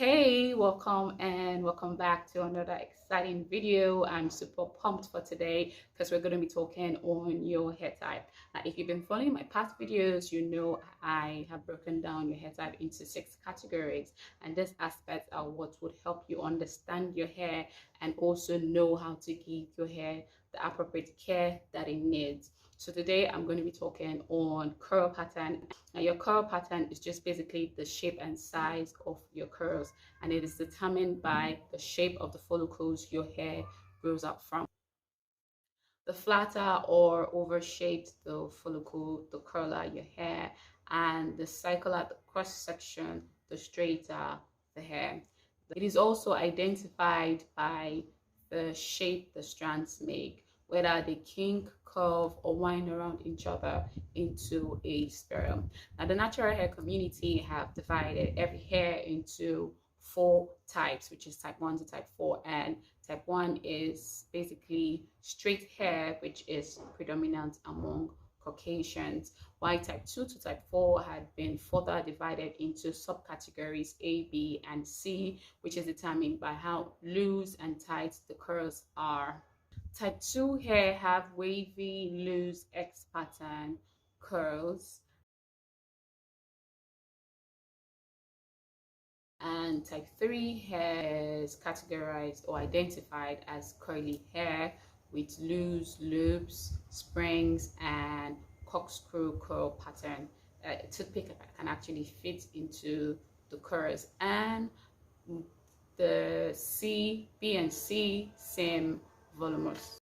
Hey, welcome back to another exciting video. I'm super pumped for today because we're going to be talking on your hair type. Now, if you've been following my past videos, you know I have broken down your hair type into 6 categories, and these aspects are what would help you understand your hair and also know how to give your hair the appropriate care that it needs. So today I'm going to be talking on curl pattern. Now your curl pattern is just basically the shape and size of your curls, and it is determined by the shape of the follicles your hair grows out from. The flatter or oval shaped the follicle, the curler your hair, and the circular, the cross section, the straighter the hair. It is also identified by the shape the strands make, whether they kink, curve, or wind around each other into a spiral. Now, the natural hair community have divided every hair into 4 types, which is type 1 to type 4, and type 1 is basically straight hair, which is predominant among Caucasians, while type 2 to type 4 had been further divided into subcategories A, B, and C, which is determined by how loose and tight the curls are. Type 2 hair have wavy, loose X pattern curls, and type 3 hair is categorized or identified as curly hair with loose loops, springs, and corkscrew curl pattern. A toothpick can actually fit into the curls. And the B and C, same voluminous.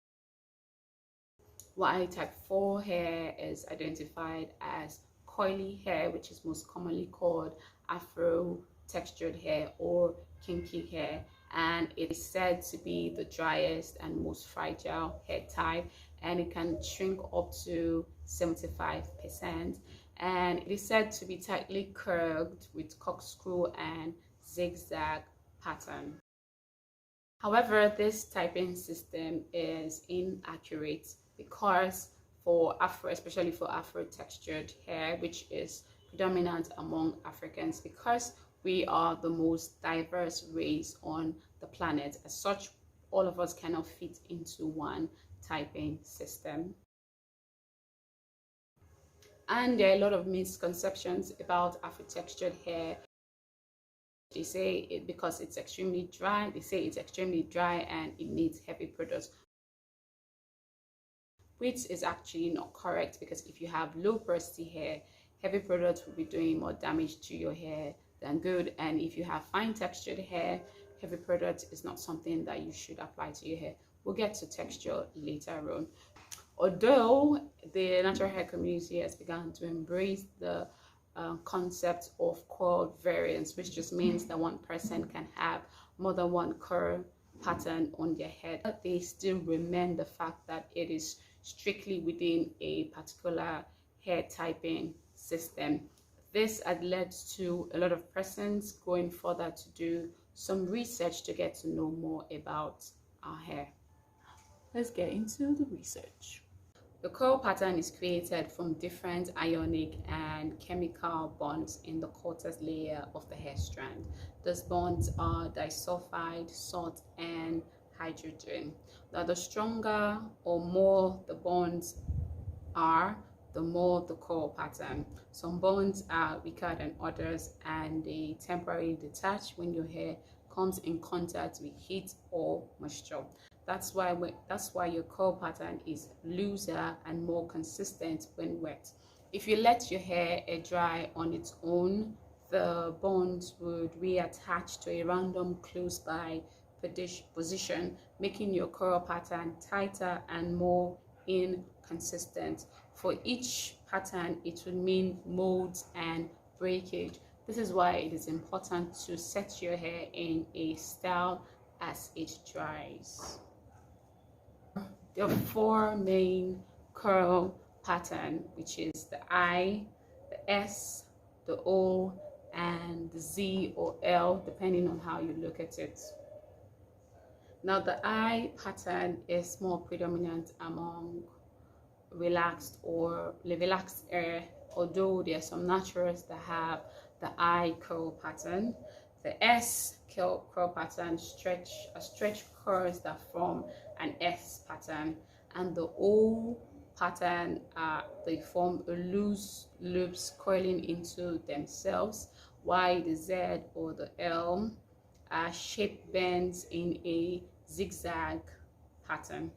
While type 4 hair is identified as coily hair, which is most commonly called afro textured hair or kinky hair, and it is said to be the driest and most fragile hair type, and it can shrink up to 75%, and it is said to be tightly curved with corkscrew and zigzag pattern. However, this typing system is inaccurate because especially for Afro textured hair, which is predominant among Africans, because we are the most diverse race on the planet. As such, all of us cannot fit into one typing system. And there are a lot of misconceptions about Afro textured hair. They say it because it's extremely dry. They say it's extremely dry and it needs heavy products, which is actually not correct, because if you have low porosity hair, heavy products will be doing more damage to your hair than good. And if you have fine textured hair, heavy product is not something that you should apply to your hair. We'll get to texture later on. Although the natural hair community has begun to embrace the concept of curl variance, which just means that one person can have more than one curl pattern on their head, they still remain the fact that it is strictly within a particular hair typing system. This had led to a lot of persons going further to do some research to get to know more about our hair. Let's get into the research. The curl pattern is created from different ionic and chemical bonds in the cortex layer of the hair strand. Those bonds are disulfide, salt, and hydrogen. Now, the stronger or more the bonds are, the more the curl pattern. Some bonds are weaker than others, and they temporarily detach when your hair comes in contact with heat or moisture. That's why your curl pattern is looser and more consistent when wet. If you let your hair air dry on its own, the bonds would reattach to a random close by position, making your curl pattern tighter and more inconsistent. For each pattern, it would mean molds and breakage. This is why it is important to set your hair in a style as it dries. There are 4 main curl pattern, which is the I, the S, the O, and the Z or L, depending on how you look at it. Now, the I pattern is more predominant among relaxed hair, although there are some naturals that have the I curl pattern. The S curl pattern stretch curls that form an S pattern, and the O pattern they form a loose loops curling into themselves, while the Z or the L shape bends in a zigzag pattern.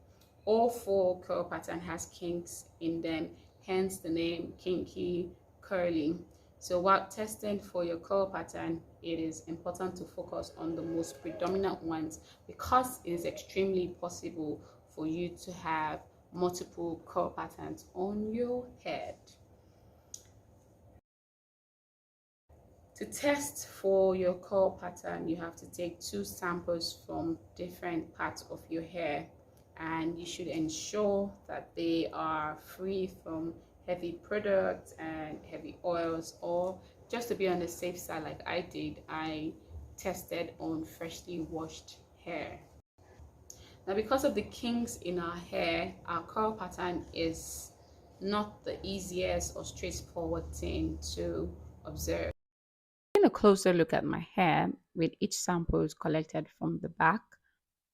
All four curl pattern has kinks in them, hence the name kinky curly. So while testing for your curl pattern, it is important to focus on the most predominant ones, because it is extremely possible for you to have multiple curl patterns on your head. To test for your curl pattern, you have to take 2 samples from different parts of your hair, and you should ensure that they are free from heavy products and heavy oils, or just to be on the safe side like I did, I tested on freshly washed hair. Now, because of the kinks in our hair, our curl pattern is not the easiest or straightforward thing to observe. Taking a closer look at my hair, with each sample is collected from the back,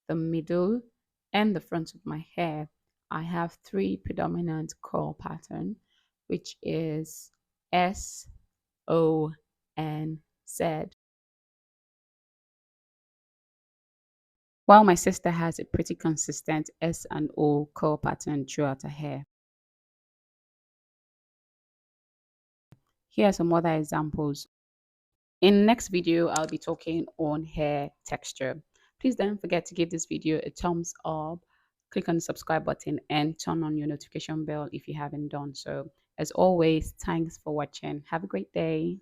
the middle, and the front of my hair, I have 3 predominant curl pattern, which is S, O, and Z. While my sister has a pretty consistent S and O curl pattern throughout her hair. Here are some other examples. In the next video, I'll be talking on hair texture. Please don't forget to give this video a thumbs up, click on the subscribe button, and turn on your notification bell if you haven't done so. As always, thanks for watching. Have a great day.